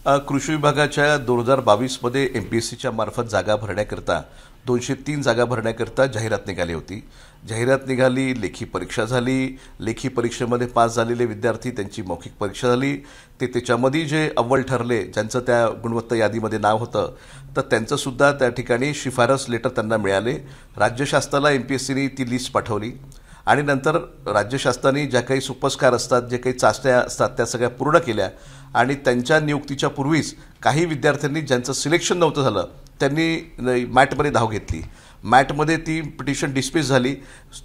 कृषी विभागाच्या 2022 मध्ये एमपीएससीच्या मार्फत जागा भरण्याकरता 203 जागा भरण्याकरता जाहिरात निघाली होती। जाहिरात निघाली, लेखी परीक्षा झाली, लेखी परीक्षेमध्ये पास झालेले विद्यार्थी त्यांची मौखिक परीक्षा झाली, त्याच्यामध्ये जे अव्वल ठरले ज्यांचं त्या गुणवत्ता यादीमध्ये नाव होतं तर त्यांचं सुद्धा त्या ठिकाणी शिफारस लेटर त्यांना मिळाले। राज्य शासनाला एमपीएससीने ती लिस्ट पाठवली आणि नंतर राज्य शासनाने ज्या काही सुपस्कार असतात, जे काही चाचण्या असतात त्या सगळ्या पूर्ण केल्या आणि त्यांच्या नियुक्तीच्या पूर्वीच काही विद्यार्थ्यांनी ज्यांचं सिलेक्शन नव्हतं झालं त्यांनी मॅटमध्ये धाव घेतली। मॅटमध्ये ती पिटिशन डिस्मिस झाली,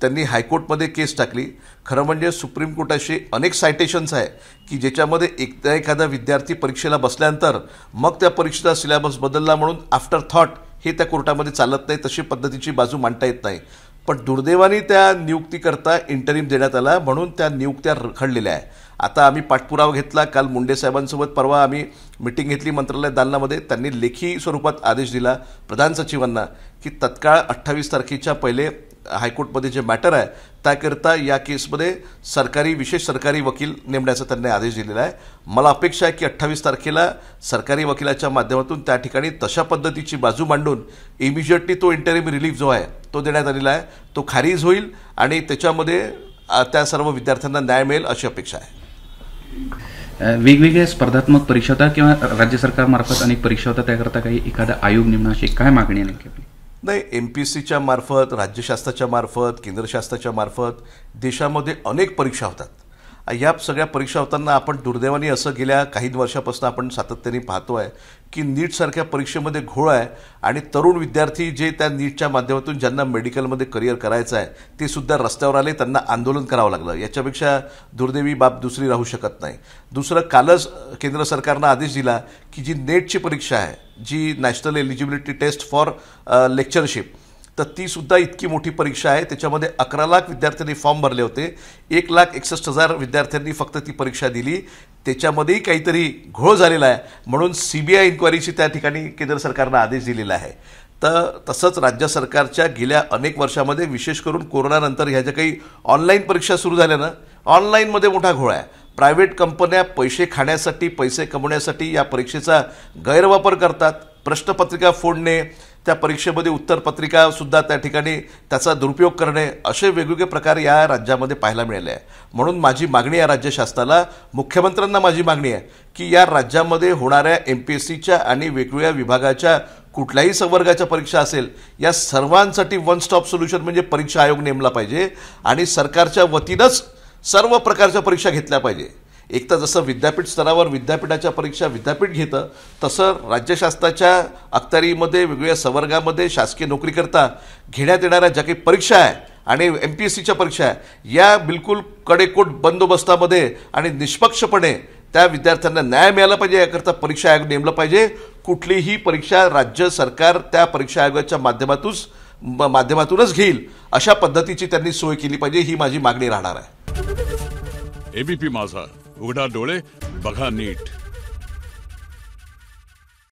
त्यांनी हायकोर्टमध्ये केस टाकली। खरं म्हणजे सुप्रीम कोर्टाशी अनेक सायटेशन्स आहे की ज्याच्यामध्ये एखादा विद्यार्थी परीक्षेला बसल्यानंतर मग त्या परीक्षेचा सिलेबस बदलला म्हणून आफ्टर थॉट हे त्या कोर्टामध्ये चालत नाही, तशी पद्धतीची बाजू मांडता येत नाही। पण दुर्दैवाने त्या नियुक्तीकरता इंटरिम देण्यात आला म्हणून त्या नियुक्त्या रखडलेल्या आहे। आता आम्ही पाठपुरावा घेतला, काल मुंडे साहेबांसोबत परवा आम्ही मीटिंग घेतली मंत्रालय दालनामध्ये। त्यांनी लेखी स्वरूपात आदेश दिला प्रधान सचिवांना की तत्काळ 28 तारखेच्या पहिले हायकोर्टमध्ये जे मॅटर आहे त्याकरता या केसमध्ये विशेष सरकारी वकील नेमण्याचा त्यांनी आदेश दिलेला आहे। मला अपेक्षा आहे की 28 तारखेला सरकारी वकिलाच्या माध्यमातून त्या ठिकाणी तशा पद्धतीची बाजू मांडून इमिजिएटली तो इंटरिम रिलीफ जो आहे तो देण्यात आलेला आहे, तो खारीज होईल आणि त्याच्यामध्ये त्या सर्व विद्यार्थ्यांना न्याय मिळेल अशी अपेक्षा आहे। वेगवेगळ्या स्पर्धात्मक परीक्षा होता किंवा राज्य सरकारमार्फत अनेक परीक्षा होता, त्याकरता काही एखादा आयोग नेमणं अशी काय मागणी आहे नेमकी? नाही, एमपीएससीच्या मार्फत, राज्य शासनाच्या मार्फत, केंद्र शासनाच्या मार्फत देशामध्ये अनेक परीक्षा होतात। या सगळ्या परीक्षा होताना आपण दुर्दैवाने असं गेल्या काही वर्षापासून आपण सातत्याने पाहतोय की नीटसारख्या परीक्षेमध्ये घोळ आहे आणि तरुण विद्यार्थी जे त्या नीटच्या माध्यमातून ज्यांना मेडिकलमध्ये करिअर करायचं आहे ते सुद्धा रस्त्यावर आले, त्यांना आंदोलन करावं लागलं। याच्यापेक्षा दुर्दैवी बाब दुसरी राहू शकत नाही। दुसरं, कालच केंद्र सरकारनं आदेश दिला की जी नेटची परीक्षा आहे, जी national eligibility test for lectureship, तर ती सुद्धा इतकी मोठी परीक्षा आहे, त्याच्यामध्ये 11 लाख विद्यार्थ्यांनी फॉर्म भरले होते, 1,61,000 विद्यार्थ्यांनी फक्त ती परीक्षा दिली, त्याच्यामध्येही काहीतरी घोळ झालेला आहे म्हणून सीबीआय इन्क्वायरीची त्या ठिकाणी केंद्र सरकारनं आदेश दिलेला आहे। तर तसंच राज्य सरकारच्या गेल्या अनेक वर्षामध्ये विशेष करून कोरोनानंतर ह्या ज्या काही ऑनलाईन परीक्षा सुरू झाल्या ना, ऑनलाईनमध्ये मोठा घोळ आहे। प्रायव्हेट कंपन्या पैसे खाण्यासाठी, पैसे कमवण्यासाठी या परीक्षेचा गैरवापर करतात। प्रश्नपत्रिका फोडणे, त्या परीक्षेमध्ये उत्तरपत्रिका सुद्धा त्या ठिकाणी त्याचा दुरुपयोग करणे, असे वेगवेगळे प्रकार या राज्यामध्ये पाहायला मिळाले आहे। म्हणून माझी मागणी आहे राज्य शासनाला, मुख्यमंत्र्यांना माझी मागणी आहे की या राज्यामध्ये होणाऱ्या एमपीएससीच्या आणि वेगवेगळ्या विभागाच्या कुठल्याही संवर्गाच्या परीक्षा असेल, या सर्वांसाठी वन स्टॉप सोल्युशन म्हणजे परीक्षा आयोग नेमला पाहिजे आणि सरकारच्या वतीनंच सर्व प्रकारच्या परीक्षा घेतल्या पाहिजे। एक तर जसं विद्यापीठ स्तरावर विद्यापीठाच्या परीक्षा विद्यापीठ घेतं, तसं राज्य शासनाच्या अखत्यारीमध्ये वेगवेगळ्या संवर्गामध्ये शासकीय नोकरीकरता घेण्यात येणाऱ्या ज्या काही परीक्षा आहे आणि एमपीएससीच्या परीक्षा आहे या बिलकुल कडेकोट बंदोबस्तामध्ये आणि निष्पक्षपणे त्या विद्यार्थ्यांना न्याय मिळाला पाहिजे, याकरता परीक्षा आयोग नेमलं पाहिजे। कुठलीही परीक्षा राज्य सरकार त्या परीक्षा आयोगाच्या माध्यमातूनच घेईल अशा पद्धतीची त्यांनी सोय केली पाहिजे, ही माझी मागणी राहणार आहे। एबीपी माझा, उघडा डोळे बघा नीट।